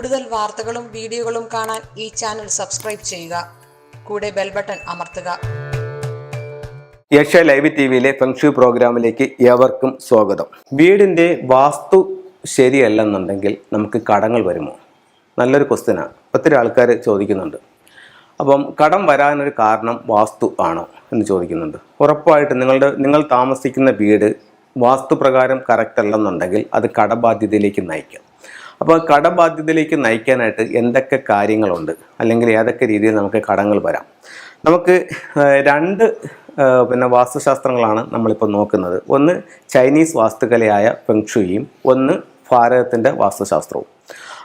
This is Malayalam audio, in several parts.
കൂടുതൽ വാർത്തകളും വീഡിയോകളും കാണാൻ ഈ ചാനൽ സബ്സ്ക്രൈബ് ചെയ്യുക. കൂടെ ബെൽ ബട്ടൺ അമർത്തുക. ഏഷ്യ ലൈവ് ടിവിയിലെ ഫെങ്ഷു പ്രോഗ്രാമിലേക്ക് ഏവർക്കും സ്വാഗതം. വീടിൻ്റെ വാസ്തു ശരിയല്ലെന്നുണ്ടെങ്കിൽ നമുക്ക് കടങ്ങൾ വരുമോ? നല്ലൊരു ക്വസ്റ്റ്യനാണ്. ഒത്തിരി ആൾക്കാർ ചോദിക്കുന്നുണ്ട്. അപ്പം കടം വരാനൊരു കാരണം വാസ്തു ആണോ എന്ന് ചോദിക്കുന്നുണ്ട്. ഉറപ്പായിട്ട് നിങ്ങൾ താമസിക്കുന്ന വീട് വാസ്തുപ്രകാരം കറക്റ്റ് അല്ലെന്നുണ്ടെങ്കിൽ അത് കടബാധ്യതയിലേക്ക് നയിക്കും. അപ്പോൾ കടബാധ്യതയിലേക്ക് നയിക്കാനായിട്ട് എന്തൊക്കെ കാര്യങ്ങളുണ്ട്, അല്ലെങ്കിൽ ഏതൊക്കെ രീതിയിൽ നമുക്ക് കടങ്ങൾ വരാം? നമുക്ക് രണ്ട് വാസ്തുശാസ്ത്രങ്ങളാണ് നമ്മളിപ്പോൾ നോക്കുന്നത്. ഒന്ന് ചൈനീസ് വാസ്തുകലയായ ഫെങ്ഷുയും, ഒന്ന് ഭാരതത്തിൻ്റെ വാസ്തുശാസ്ത്രവും.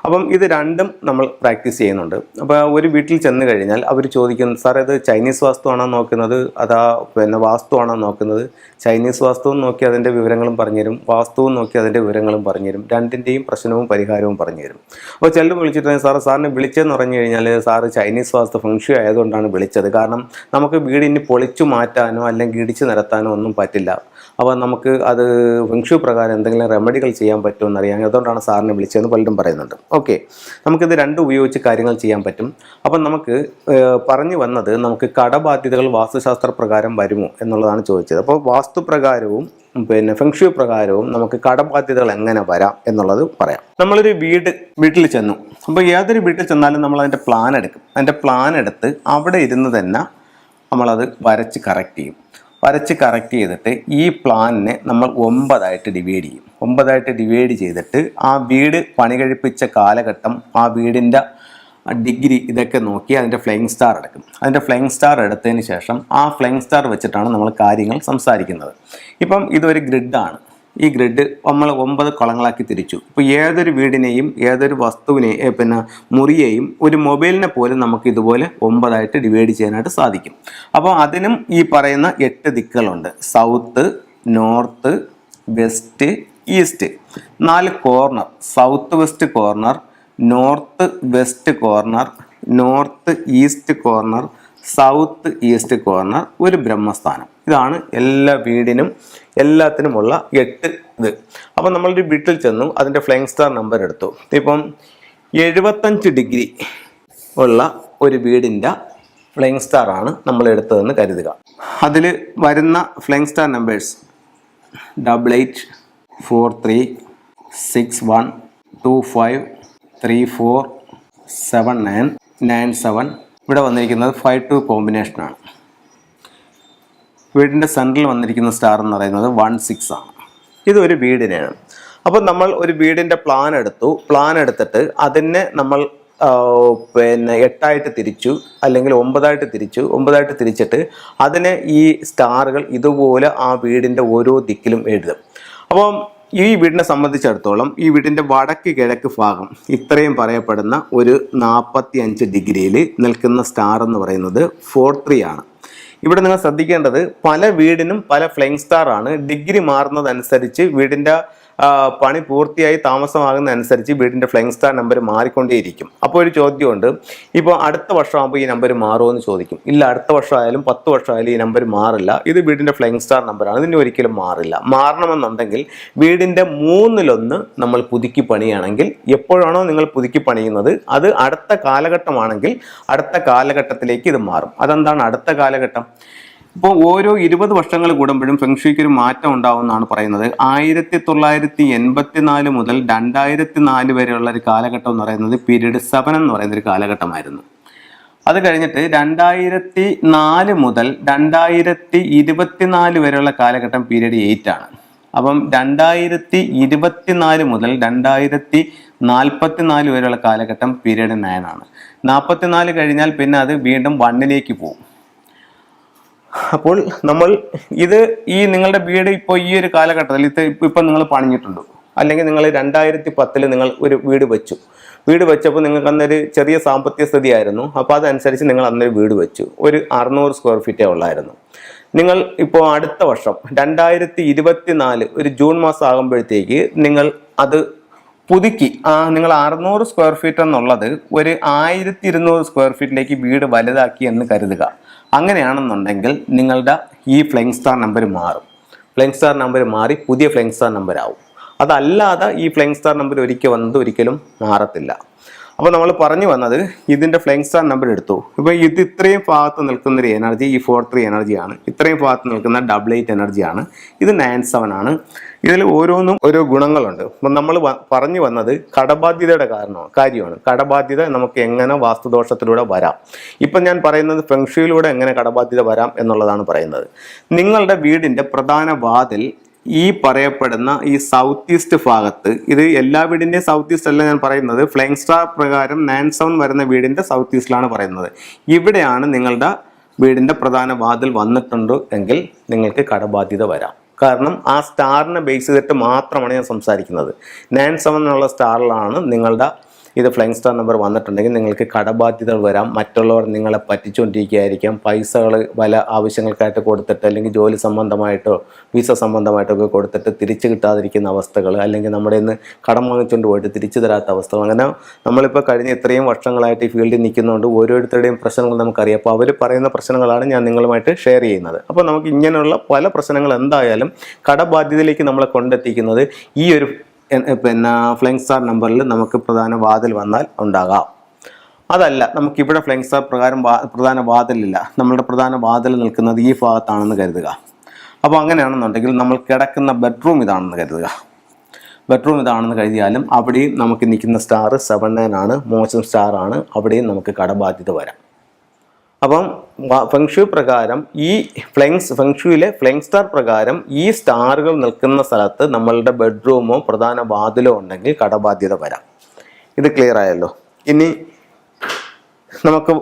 അപ്പം ഇത് രണ്ടും നമ്മൾ പ്രാക്ടീസ് ചെയ്യുന്നുണ്ട്. അപ്പോൾ ഒരു വീട്ടിൽ ചെന്ന് കഴിഞ്ഞാൽ അവർ ചോദിക്കും, സാർ ഇത് ചൈനീസ് വാസ്തു ആണോ നോക്കുന്നത്, അതാ വാസ്തു ആണോ നോക്കുന്നത്? ചൈനീസ് വാസ്തുവും നോക്കി അതിൻ്റെ വിവരങ്ങളും പറഞ്ഞുതരും, വാസ്തുവും നോക്കി അതിൻ്റെ വിവരങ്ങളും പറഞ്ഞുതരും. രണ്ടിൻ്റെയും പ്രശ്നവും പരിഹാരവും പറഞ്ഞുതരും. അപ്പോൾ ചിലർ വിളിച്ചിട്ടുണ്ടെങ്കിൽ സാറിനെ വിളിച്ചതെന്ന് പറഞ്ഞു കഴിഞ്ഞാൽ സാറ് ചൈനീസ് വാസ്തു ഫെങ്ഷു ആയതുകൊണ്ടാണ് വിളിച്ചത്. കാരണം നമുക്ക് വീടിന് പൊളിച്ചു മാറ്റാനോ അല്ലെങ്കിൽ ഇടിച്ചു നിരത്താനോ ഒന്നും പറ്റില്ല. അപ്പോൾ നമുക്ക് അത് ഫെങ്ഷു പ്രകാരം എന്തെങ്കിലും റെമഡികൾ ചെയ്യാൻ പറ്റുമെന്ന് അറിയാം, അതുകൊണ്ടാണ് സാറിനെ വിളിച്ചതെന്ന് പലരും പറയുന്നുണ്ട്. ഓക്കെ, നമുക്കിത് രണ്ടും ഉപയോഗിച്ച് കാര്യങ്ങൾ ചെയ്യാൻ പറ്റും. അപ്പം നമുക്ക് പറഞ്ഞു വന്നത്, നമുക്ക് കടബാധ്യതകൾ വാസ്തുശാസ്ത്ര പ്രകാരം വരുമോ എന്നുള്ളതാണ് ചോദിച്ചത്. അപ്പോൾ വാസ്തുപ്രകാരവും ഫെങ്ഷു പ്രകാരവും നമുക്ക് കടബാധ്യതകൾ എങ്ങനെ വരാം എന്നുള്ളത് പറയാം. നമ്മളൊരു വീട്ടിൽ ചെന്നു. അപ്പോൾ ഏതൊരു വീട്ടിൽ ചെന്നാലും നമ്മൾ അതിൻ്റെ പ്ലാൻ എടുക്കും. അതിൻ്റെ പ്ലാൻ എടുത്ത് അവിടെ ഇരുന്ന് തന്നെ നമ്മളത് വരച്ച് കറക്റ്റ് ചെയ്യും. വരച്ച് കറക്റ്റ് ചെയ്തിട്ട് ഈ പ്ലാനിനെ നമ്മൾ 9 ഡിവൈഡ് ചെയ്യും. 9 ഡിവൈഡ് ചെയ്തിട്ട് ആ വീട് പണി കഴിപ്പിച്ച കാലഘട്ടം, ആ വീടിൻ്റെ ഡിഗ്രി ഇതൊക്കെ നോക്കി അതിൻ്റെ ഫ്ലൈയിങ് സ്റ്റാർ എടുക്കും. അതിൻ്റെ ഫ്ലൈയിങ് സ്റ്റാർ എടുത്തതിന് ശേഷം ആ ഫ്ലൈയിങ് സ്റ്റാർ വെച്ചിട്ടാണ് നമ്മൾ കാര്യങ്ങൾ സംസാരിക്കുന്നത്. ഇപ്പം ഇതൊരു ഗ്രിഡാണ്. ഈ ഗ്രിഡ് നമ്മൾ 9 കളങ്ങളാക്കി തിരിച്ചു. ഇപ്പോൾ ഏതൊരു വീടിനെയും ഏതൊരു വസ്തുവിനെയും മുറിയെയും ഒരു മൊബൈലിനെ പോലും നമുക്ക് ഇതുപോലെ 9 ഡിവൈഡ് ചെയ്യാനായിട്ട് സാധിക്കും. അപ്പോൾ അതിനും ഈ പറയുന്ന 8 ദിക്കുകളുണ്ട്. South, north, west, east. 4 corner, south west corner, north west corner, north east corner, south east corner, ഒരു ബ്രഹ്മസ്ഥാനം. ഇതാണ് എല്ലാ വീടിനും എല്ലാത്തിനുമുള്ള 8 ഇത്. അപ്പം നമ്മളൊരു വീട്ടിൽ ചെന്നു, അതിൻ്റെ ഫ്ലൈയിങ് സ്റ്റാർ നമ്പർ എടുത്തു. ഇപ്പം 75 ഡിഗ്രി ഉള്ള ഒരു വീടിൻ്റെ ഫ്ലൈയിങ് സ്റ്റാർ ആണ് നമ്മൾ എടുത്തതെന്ന് കരുതുക. അതിൽ വരുന്ന ഫ്ലൈയിങ് സ്റ്റാർ നമ്പേഴ്സ് 88, 43, 61, 25, 34, 79, 97. ഇവിടെ വന്നിരിക്കുന്നത് 52 കോമ്പിനേഷനാണ്. വീടിൻ്റെ സെൻട്രൽ വന്നിരിക്കുന്ന സ്റ്റാർ എന്ന് പറയുന്നത് 16 ആണ്. ഇതൊരു വീടിനെയാണ്. അപ്പോൾ നമ്മൾ ഒരു വീടിൻ്റെ പ്ലാൻ എടുത്തു. പ്ലാൻ എടുത്തിട്ട് അതിനെ നമ്മൾ 8 തിരിച്ചു, അല്ലെങ്കിൽ 9 തിരിച്ചു. 9 തിരിച്ചിട്ട് അതിനെ ഈ സ്റ്റാറുകൾ ഇതുപോലെ ആ വീടിൻ്റെ ഓരോ ദിക്കിലും എഴുതും. അപ്പം ഈ വീടിനെ സംബന്ധിച്ചിടത്തോളം ഈ വീടിൻ്റെ വടക്ക് കിഴക്ക് ഭാഗം ഇത്രയും പറയപ്പെടുന്ന ഒരു 45 ഡിഗ്രിയിൽ നിൽക്കുന്ന സ്റ്റാർ എന്ന് പറയുന്നത് 43 ആണ്. ഇവിടെ നിങ്ങൾ ശ്രദ്ധിക്കേണ്ടത്, പല വീടിനും പല ഫ്ലൈയിങ് സ്റ്റാർ ആണ്. ഡിഗ്രി മാറുന്നതനുസരിച്ച് വീടിൻ്റെ പണി പൂർത്തിയായി താമസമാകുന്നതനുസരിച്ച് വീടിൻ്റെ ഫ്ലൈയിങ് സ്റ്റാർ നമ്പർ മാറിക്കൊണ്ടേയിരിക്കും. അപ്പോൾ ഒരു ചോദ്യമുണ്ട്, ഇപ്പോൾ അടുത്ത വർഷമാകുമ്പോൾ ഈ നമ്പർ മാറുമോ എന്ന് ചോദിക്കും. ഇല്ല, അടുത്ത വർഷമായാലും 10 വർഷമായാലും ഈ നമ്പർ മാറില്ല. ഇത് വീടിൻ്റെ ഫ്ലൈയിങ് സ്റ്റാർ നമ്പറാണ്, ഇതിന് ഒരിക്കലും മാറില്ല. മാറണമെന്നുണ്ടെങ്കിൽ വീടിൻ്റെ 3/1 നമ്മൾ പുതുക്കി പണിയാണെങ്കിൽ, എപ്പോഴാണോ നിങ്ങൾ പുതുക്കി പണിയുന്നത് അത് അടുത്ത കാലഘട്ടമാണെങ്കിൽ അടുത്ത കാലഘട്ടത്തിലേക്ക് ഇത് മാറും. അതെന്താണ് അടുത്ത കാലഘട്ടം? ഇപ്പോൾ ഓരോ 20 വർഷങ്ങൾ കൂടുമ്പോഴും ഫെങ്ഷുയ്ക്ക് ഒരു മാറ്റം ഉണ്ടാവുമെന്നാണ് പറയുന്നത്. 1984 മുതൽ 2004 വരെയുള്ള ഒരു കാലഘട്ടം എന്ന് പറയുന്നത് പീരീഡ് 7 എന്ന് പറയുന്ന ഒരു കാലഘട്ടമായിരുന്നു. അത് കഴിഞ്ഞിട്ട് 2004 മുതൽ 2024 വരെയുള്ള കാലഘട്ടം പീരീഡ് 8 ആണ്. അപ്പം 2024 മുതൽ 2044 വരെയുള്ള കാലഘട്ടം പീരീഡ് 9 ആണ്. 44 കഴിഞ്ഞാൽ പിന്നെ അത് വീണ്ടും 1ലേക്ക് പോകും. അപ്പോൾ നമ്മൾ നിങ്ങളുടെ വീട് ഇപ്പോൾ ഈ ഒരു കാലഘട്ടത്തിൽ ഇപ്പം നിങ്ങൾ പണിഞ്ഞിട്ടുണ്ട്, അല്ലെങ്കിൽ നിങ്ങൾ 2010 നിങ്ങൾ ഒരു വീട് വെച്ചപ്പോൾ നിങ്ങൾക്ക് അന്നൊരു ചെറിയ സാമ്പത്തിക സ്ഥിതി ആയിരുന്നു. അപ്പോൾ അതനുസരിച്ച് നിങ്ങൾ അന്നൊരു വീട് വെച്ചു. ഒരു 600 സ്ക്വയർ ഫീറ്റേ ഉള്ളായിരുന്നു. നിങ്ങൾ ഇപ്പോൾ അടുത്ത വർഷം 2024 ഒരു ജൂൺ മാസം ആകുമ്പോഴത്തേക്ക് നിങ്ങൾ അത് പുതുക്കി നിങ്ങൾ 600 സ്ക്വയർ ഫീറ്റ് എന്നുള്ളത് ഒരു 1200 സ്ക്വയർ ഫീറ്റിലേക്ക് വീട് വലുതാക്കി എന്ന് കരുതുക. അങ്ങനെയാണെന്നുണ്ടെങ്കിൽ നിങ്ങളുടെ ഈ ഫ്ലൈയിങ് സ്റ്റാർ നമ്പർ മാറും. ഫ്ലൈയിങ് സ്റ്റാർ നമ്പർ മാറി പുതിയ ഫ്ലൈയിങ് സ്റ്റാർ നമ്പർ ആവും. അതല്ലാതെ ഈ ഫ്ലൈയിങ് സ്റ്റാർ നമ്പർ ഒരിക്കലും മാറത്തില്ല. അപ്പോൾ നമ്മൾ പറഞ്ഞു വന്നത് ഇതിൻ്റെ ഫ്ലൈങ് സ്റ്റാർ നമ്പർ എടുത്തു. ഇപ്പോൾ ഇത് ഇത്രയും ഭാഗത്ത് നിൽക്കുന്നൊരു എനർജി ഈ 4-3 എനർജിയാണ്, ഇത്രയും ഭാഗത്ത് നിൽക്കുന്ന 88 എനർജിയാണ്, ഇത് 9-7 ആണ്. ഇതിൽ ഓരോന്നും ഓരോ ഗുണങ്ങളുണ്ട്. അപ്പം നമ്മൾ പറഞ്ഞു വന്നത് കടബാധ്യതയുടെ കാര്യമാണ്. കടബാധ്യത നമുക്ക് എങ്ങനെ വാസ്തുദോഷത്തിലൂടെ വരാം. ഇപ്പം ഞാൻ പറയുന്നത് ഫെങ്ഷുയിലൂടെ എങ്ങനെ കടബാധ്യത വരാം എന്നുള്ളതാണ് പറയുന്നത്. നിങ്ങളുടെ വീടിൻ്റെ പ്രധാന വാതിൽ ഈ പറയപ്പെടുന്ന ഈ സൗത്ത് ഈസ്റ്റ് ഭാഗത്ത്, ഇത് എല്ലാ വീടിൻ്റെയും സൗത്ത് ഈസ്റ്റ് അല്ല ഞാൻ പറയുന്നത്, ഫ്ലൈങ് സ്റ്റാർ പ്രകാരം 9-7 വരുന്ന വീടിൻ്റെ സൗത്ത് ഈസ്റ്റിലാണ് പറയുന്നത്. ഇവിടെയാണ് നിങ്ങളുടെ വീടിൻ്റെ പ്രധാന വാതിൽ വന്നിട്ടുണ്ട് എങ്കിൽ നിങ്ങൾക്ക് കടബാധ്യത വരാം. കാരണം ആ സ്റ്റാറിനെ ബേസ് ചെയ്തിട്ട് മാത്രമാണ് ഞാൻ സംസാരിക്കുന്നത്. 9-7 എന്നുള്ള സ്റ്റാറിലാണ് നിങ്ങളുടെ ഇത് ഫ്ലൈങ് സ്റ്റാർ നമ്പർ വന്നിട്ടുണ്ടെങ്കിൽ നിങ്ങൾക്ക് കടബാധ്യതകൾ വരാം. മറ്റുള്ളവർ നിങ്ങളെ പറ്റിച്ചുകൊണ്ടിരിക്കുകയായിരിക്കാം. പൈസകൾ പല ആവശ്യങ്ങൾക്കായിട്ട് കൊടുത്തിട്ട്, അല്ലെങ്കിൽ ജോലി സംബന്ധമായിട്ടോ വിസ സംബന്ധമായിട്ടോ ഒക്കെ കൊടുത്തിട്ട് തിരിച്ചു കിട്ടാതിരിക്കുന്ന അവസ്ഥകൾ, അല്ലെങ്കിൽ നമ്മുടെ ഇന്ന് കടം വാങ്ങിച്ചുകൊണ്ട് പോയിട്ട് തിരിച്ചു തരാത്ത അവസ്ഥകൾ. അങ്ങനെ നമ്മളിപ്പോൾ കഴിഞ്ഞ ഇത്രയും വർഷങ്ങളായിട്ട് ഈ ഫീൽഡിൽ നിൽക്കുന്നതുകൊണ്ട് ഓരോരുത്തരുടെയും പ്രശ്നങ്ങൾ നമുക്കറിയാം. അപ്പോൾ അവർ പറയുന്ന പ്രശ്നങ്ങളാണ് ഞാൻ നിങ്ങളുമായിട്ട് ഷെയർ ചെയ്യുന്നത്. അപ്പോൾ നമുക്ക് ഇങ്ങനെയുള്ള പല പ്രശ്നങ്ങൾ എന്തായാലും കടബാധ്യതയിലേക്ക് നമ്മളെ കൊണ്ടെത്തിക്കുന്നത് ഈ ഒരു ഫ്ലൈങ് സ്റ്റാർ നമ്പറിൽ നമുക്ക് പ്രധാന വാതിൽ വന്നാൽ ഉണ്ടാകാം. അതല്ല, നമുക്കിവിടെ ഫ്ലൈങ് സ്റ്റാർ പ്രകാരം പ്രധാന വാതിലില്ല, നമ്മളുടെ പ്രധാന വാതിൽ നിൽക്കുന്നത് ഈ ഭാഗത്താണെന്ന് കരുതുക. അപ്പോൾ അങ്ങനെയാണെന്നുണ്ടെങ്കിൽ നമ്മൾ കിടക്കുന്ന ബെഡ്റൂം ഇതാണെന്ന് കരുതുക. ബെഡ്റൂം ഇതാണെന്ന് കരുതിയാലും അവിടെയും നമുക്ക് നിൽക്കുന്ന സ്റ്റാർ 7-9 ആണ്, മോശം സ്റ്റാറാണ്. അവിടെയും നമുക്ക് കടബാധ്യത വരാം. അപ്പം ഫെങ്ഷു പ്രകാരം ഈ ഫെങ്ഷുയിലെ ഫ്ലൈങ് സ്റ്റാർ പ്രകാരം ഈ സ്റ്റാറുകൾ നിൽക്കുന്ന സ്ഥലത്ത് നമ്മളുടെ ബെഡ്റൂമോ പ്രധാന വാതിലോ ഉണ്ടെങ്കിൽ കടബാധ്യത വരാം. ഇത് ക്ലിയർ ആയല്ലോ. ഇനി നമുക്ക്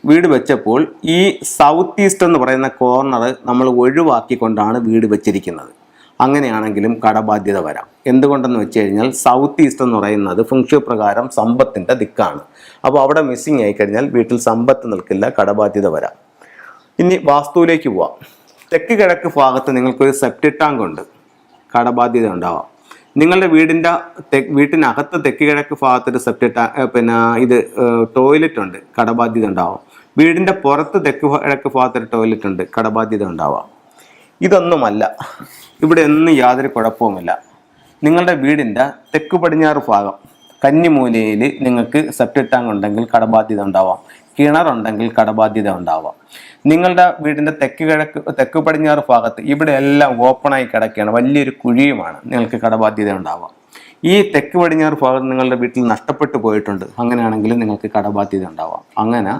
വീട് വെച്ചപ്പോൾ ഈ സൗത്ത് ഈസ്റ്റ് എന്ന് പറയുന്ന കോർണർ നമ്മൾ ഒഴിവാക്കിക്കൊണ്ടാണ് വീട് വെച്ചിരിക്കുന്നത്. അങ്ങനെയാണെങ്കിലും കടബാധ്യത വരാം. എന്തുകൊണ്ടെന്ന് വെച്ച് കഴിഞ്ഞാൽ സൗത്ത് ഈസ്റ്റ് എന്ന് പറയുന്നത് ഫെങ്ഷു പ്രകാരം സമ്പത്തിൻ്റെ ദിക്കാണ്. അപ്പോൾ അവിടെ മിസ്സിങ് ആയിക്കഴിഞ്ഞാൽ വീട്ടിൽ സമ്പത്ത് നിൽക്കില്ല, കടബാധ്യത വരാം. ഇനി വാസ്തുവിലേക്ക് പോവാം. തെക്ക് കിഴക്ക് ഭാഗത്ത് നിങ്ങൾക്കൊരു സെപ്റ്റിക് ടാങ്ക് ഉണ്ട്, കടബാധ്യത ഉണ്ടാവാം. നിങ്ങളുടെ വീട്ടിനകത്ത് തെക്ക് കിഴക്ക് ഭാഗത്തൊരു സെപ്റ്റിക് ടാങ്ക് ടോയ്ലറ്റ് ഉണ്ട്, കടബാധ്യത ഉണ്ടാവാം. വീടിൻ്റെ പുറത്ത് തെക്ക് കിഴക്ക് ഭാഗത്തൊരു ടോയ്ലറ്റ് ഉണ്ട്, കടബാധ്യത ഉണ്ടാവാം. ഇതൊന്നുമല്ല, ഇവിടെ ഒന്നും യാതൊരു കുഴപ്പവുമില്ല. നിങ്ങളുടെ വീടിൻ്റെ തെക്ക് പടിഞ്ഞാറ് ഭാഗം കന്നിമൂലയിൽ നിങ്ങൾക്ക് സെപ്റ്റിക് ടാങ്ക് ഉണ്ടെങ്കിൽ കടബാധ്യത ഉണ്ടാവാം. കിണറുണ്ടെങ്കിൽ കടബാധ്യത ഉണ്ടാവാം. നിങ്ങളുടെ വീടിൻ്റെ തെക്ക് പടിഞ്ഞാറ് ഭാഗത്ത് ഇവിടെ എല്ലാം ഓപ്പണായി കിടക്കുകയാണ്, വലിയൊരു കുഴിയുമാണ്, നിങ്ങൾക്ക് കടബാധ്യത ഉണ്ടാവാം. ഈ തെക്ക് പടിഞ്ഞാറ് ഭാഗത്ത് നിങ്ങളുടെ വീട്ടിൽ നഷ്ടപ്പെട്ടു പോയിട്ടുണ്ട്, അങ്ങനെയാണെങ്കിലും നിങ്ങൾക്ക് കടബാധ്യത ഉണ്ടാവാം. അങ്ങനെ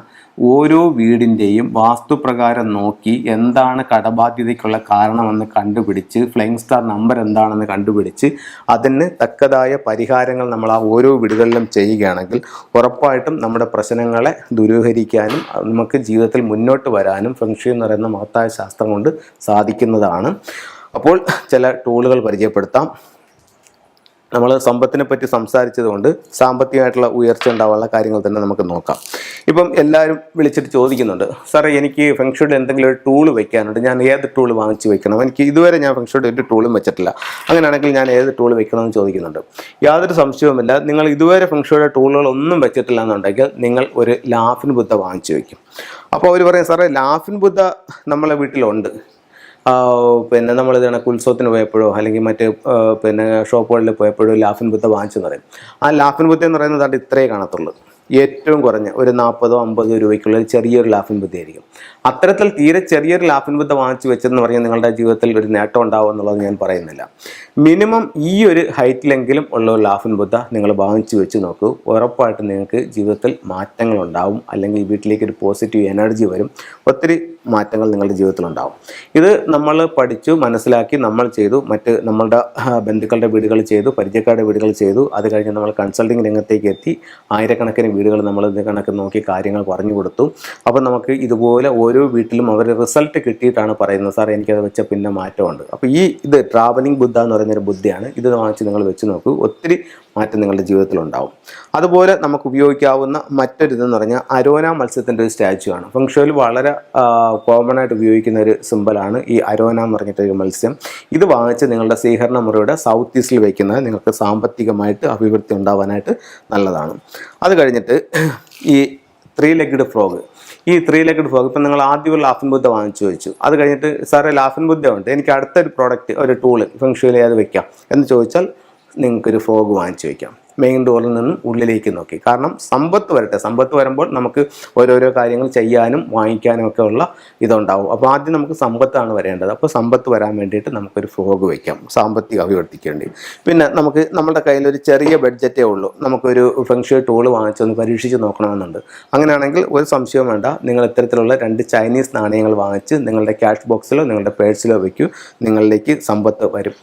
ഓരോ വീടിൻ്റെയും വാസ്തുപ്രകാരം നോക്കി എന്താണ് കടബാധ്യതയ്ക്കുള്ള കാരണമെന്ന് കണ്ടുപിടിച്ച് ഫ്ലൈങ് സ്റ്റാർ നമ്പർ എന്താണെന്ന് കണ്ടുപിടിച്ച് അതിന് തക്കതായ പരിഹാരങ്ങൾ നമ്മൾ ആ ഓരോ വീടുകളിലും ചെയ്യുകയാണെങ്കിൽ ഉറപ്പായിട്ടും നമ്മുടെ പ്രശ്നങ്ങളെ ദൂരീകരിക്കാനും നമുക്ക് ജീവിതത്തിൽ മുന്നോട്ട് വരാനും ഫെങ്ഷു എന്ന് പറയുന്ന മഹത്തായ ശാസ്ത്രം കൊണ്ട് സാധിക്കുന്നതാണ്. അപ്പോൾ ചില ടൂളുകൾ പരിചയപ്പെടുത്താം. നമ്മൾ സമ്പത്തിനെ പറ്റി സംസാരിച്ചതുകൊണ്ട് സാമ്പത്തികമായിട്ടുള്ള ഉയർച്ച ഉണ്ടാവാനുള്ള കാര്യങ്ങൾ തന്നെ നമുക്ക് നോക്കാം. ഇപ്പം എല്ലാവരും വിളിച്ചിട്ട് ചോദിക്കുന്നുണ്ട്, സാറേ എനിക്ക് ഫെങ്ഷുയുടെ എന്തെങ്കിലും ഒരു ടൂള് വെക്കാനുണ്ട്, ഞാൻ ഏത് ടൂള് വാങ്ങിച്ച് വെക്കണം? എനിക്ക് ഇതുവരെ ഞാൻ ഫെങ്ഷുയുടെ ഒരു ടൂളും വെച്ചിട്ടില്ല, അങ്ങനെയാണെങ്കിൽ ഞാൻ ഏത് ടൂൾ വെക്കണമെന്ന് ചോദിക്കുന്നുണ്ട്. യാതൊരു സംശയവുമില്ല, നിങ്ങൾ ഇതുവരെ ഫെങ്ഷുയുടെ ടൂളുകളൊന്നും വെച്ചിട്ടില്ല എന്നുണ്ടെങ്കിൽ നിങ്ങൾ ഒരു ലാഫിൻ ബുദ്ധ വാങ്ങിച്ച് വെക്കും. അപ്പോൾ അവർ പറയും, സാറേ ലാഫിൻ ബുദ്ധ നമ്മളെ വീട്ടിലുണ്ട്, നമ്മളിത് കണക്ക് ഉത്സവത്തിന് പോയപ്പോഴോ അല്ലെങ്കിൽ മറ്റ് ഷോപ്പുകളിൽ പോയപ്പോഴോ ലാഫിൻ ബുദ്ധ വാങ്ങിച്ചെന്ന് പറയും. ആ ലാഫിൻ ബുദ്ധ എന്ന് പറയുന്നത് ഇത്രേ കാണത്തുള്ളൂ. ഏറ്റവും കുറഞ്ഞ ഒരു 40-50 രൂപയ്ക്കുള്ള ചെറിയൊരു ലാഫിൻ ബുദ്ധ ആയിരിക്കും. അത്തരത്തിൽ തീരെ ചെറിയൊരു ലാഫിൻ ബുദ്ധ വാങ്ങിച്ചു വെച്ചെന്ന് പറഞ്ഞാൽ നിങ്ങളുടെ ജീവിതത്തിൽ ഒരു നേട്ടം ഉണ്ടാവും എന്നുള്ളത് ഞാൻ പറയുന്നില്ല. മിനിമം ഈ ഒരു ഹൈറ്റിലെങ്കിലും ഉള്ള ഒരു ലാഫിൻ ബുദ്ധ നിങ്ങൾ വാങ്ങിച്ചു വെച്ച് നോക്കൂ. ഉറപ്പായിട്ടും നിങ്ങൾക്ക് ജീവിതത്തിൽ മാറ്റങ്ങൾ ഉണ്ടാവും, അല്ലെങ്കിൽ വീട്ടിലേക്ക് ഒരു പോസിറ്റീവ് എനർജി വരും, ഒത്തിരി മാറ്റങ്ങൾ നിങ്ങളുടെ ജീവിതത്തിലുണ്ടാവും. ഇത് നമ്മൾ പഠിച്ചു മനസ്സിലാക്കി നമ്മൾ ചെയ്തു, നമ്മളുടെ ബന്ധുക്കളുടെ വീടുകൾ ചെയ്തു, പരിചയക്കാരുടെ വീടുകൾ ചെയ്തു. അത് കഴിഞ്ഞ് നമ്മൾ കൺസൾട്ടിങ് രംഗത്തേക്ക് എത്തി. ആയിരക്കണക്കിന് വീടുകൾ നമ്മൾ ഇത് കണക്ക് നോക്കി കാര്യങ്ങൾ പറഞ്ഞു കൊടുത്തു. അപ്പം നമുക്ക് ഇതുപോലെ ഓരോ വീട്ടിലും അവർ റിസൾട്ട് കിട്ടിയിട്ടാണ് പറയുന്നത്, സാർ എനിക്കത് വെച്ച പിന്നെ മാറ്റമുണ്ട്. അപ്പോൾ ഇത് ട്രാവലിംഗ് ബുദ്ധ എന്ന് പറയുന്നൊരു ബുദ്ധിയാണ്. ഇത് വാങ്ങിച്ച് നിങ്ങൾ വെച്ച് നോക്കൂ, ഒത്തിരി മാറ്റം നിങ്ങളുടെ ജീവിതത്തിലുണ്ടാവും. അതുപോലെ നമുക്ക് ഉപയോഗിക്കാവുന്ന മറ്റൊരു ഇതെന്ന് പറഞ്ഞാൽ അരോന മത്സ്യത്തിൻ്റെ ഒരു സ്റ്റാച്ചു ആണ്. ഫെങ്ഷുയിൽ വളരെ കോമൺ ആയിട്ട് ഉപയോഗിക്കുന്ന ഒരു സിമ്പലാണ് ഈ അരോന എന്ന് പറഞ്ഞിട്ടൊരു മത്സ്യം. ഇത് വാങ്ങിച്ച് നിങ്ങളുടെ സ്വീകരണ മുറിയുടെ സൗത്ത് ഈസ്റ്റിൽ വയ്ക്കുന്നത് നിങ്ങൾക്ക് സാമ്പത്തികമായിട്ട് അഭിവൃദ്ധി ഉണ്ടാവാനായിട്ട് നല്ലതാണ്. അത് കഴിഞ്ഞിട്ട് ഈ 3-legged frog, ഈ 3-legged frog ഇപ്പം നിങ്ങൾ ആദ്യം ഒരു ലാഫിൻ ബുദ്ധ വാങ്ങിച്ചു വെച്ചു. അത് കഴിഞ്ഞിട്ട് സാറേ ലാഫിൻ ബുദ്ധ ഉണ്ട്, എനിക്ക് അടുത്തൊരു പ്രോഡക്റ്റ് ഒരു ടൂള് ഫെങ്ഷുയിൽ അത് വെക്കാം എന്ന് ചോദിച്ചാൽ നിങ്ങൾക്കൊരു ഫ്രോഗ് വാങ്ങിച്ചു വയ്ക്കാം. മെയിൻ ഡോറിൽ നിന്നും ഉള്ളിലേക്ക് നോക്കി. കാരണം സമ്പത്ത് വരട്ടെ, സമ്പത്ത് വരുമ്പോൾ നമുക്ക് ഓരോരോ കാര്യങ്ങൾ ചെയ്യാനും വാങ്ങിക്കാനും ഒക്കെ ഉള്ള ഇതുണ്ടാവും. അപ്പോൾ ആദ്യം നമുക്ക് സമ്പത്താണ് വരേണ്ടത്. അപ്പോൾ സമ്പത്ത് വരാൻ വേണ്ടിയിട്ട് നമുക്കൊരു ഫ്രോഗ് വയ്ക്കാം, സാമ്പത്തിക അഭിവൃദ്ധിക്കേണ്ടി. പിന്നെ നമുക്ക് നമ്മുടെ കയ്യിൽ ഒരു ചെറിയ ബഡ്ജറ്റേ ഉള്ളൂ, നമുക്കൊരു ഫെങ്ഷുവി ടൂൾ വാങ്ങിച്ചൊന്ന് പരീക്ഷിച്ച് നോക്കണമെന്നുണ്ട്. അങ്ങനെയാണെങ്കിൽ ഒരു സംശയവും വേണ്ട, നിങ്ങൾ ഇത്തരത്തിലുള്ള 2 ചൈനീസ് നാണയങ്ങൾ വാങ്ങിച്ച് നിങ്ങളുടെ ക്യാഷ് ബോക്സിലോ നിങ്ങളുടെ പേഴ്സിലോ വയ്ക്കൂ, നിങ്ങളിലേക്ക് സമ്പത്ത് വരും.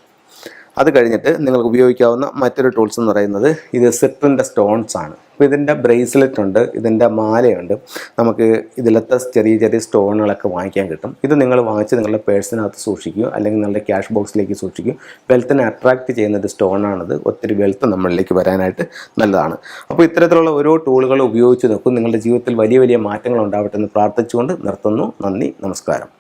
അത് കഴിഞ്ഞിട്ട് നിങ്ങൾക്ക് ഉപയോഗിക്കാവുന്ന മറ്റൊരു ടൂൾസ് എന്ന് പറയുന്നത് ഇത് സിട്രിൻ്റെ സ്റ്റോൺസ് ആണ്. അപ്പോൾ ഇതിൻ്റെ ബ്രേസ്ലെറ്റ് ഉണ്ട്, ഇതിൻ്റെ മാലയുണ്ട്, നമുക്ക് ഇതിലത്തെ ചെറിയ ചെറിയ സ്റ്റോണുകളൊക്കെ വാങ്ങിക്കാൻ കിട്ടും. ഇത് നിങ്ങൾ വാങ്ങിച്ച് നിങ്ങളുടെ പേഴ്സിനകത്ത് സൂക്ഷിക്കുക, അല്ലെങ്കിൽ നിങ്ങളുടെ ക്യാഷ് ബോക്സിലേക്ക് സൂക്ഷിക്കുക. വെൽത്തിനെ അട്രാക്റ്റ് ചെയ്യുന്ന ഒരു സ്റ്റോണാണിത്. ഒത്തിരി വെൽത്ത് നമ്മളിലേക്ക് വരാനായിട്ട് നല്ലതാണ്. അപ്പോൾ ഇത്തരത്തിലുള്ള ഓരോ ടൂളുകൾ ഉപയോഗിച്ച് നോക്കും. നിങ്ങളുടെ ജീവിതത്തിൽ വലിയ വലിയ മാറ്റങ്ങൾ ഉണ്ടാവട്ടെ എന്ന് പ്രാർത്ഥിച്ചുകൊണ്ട് നിർത്തുന്നു. നന്ദി, നമസ്കാരം.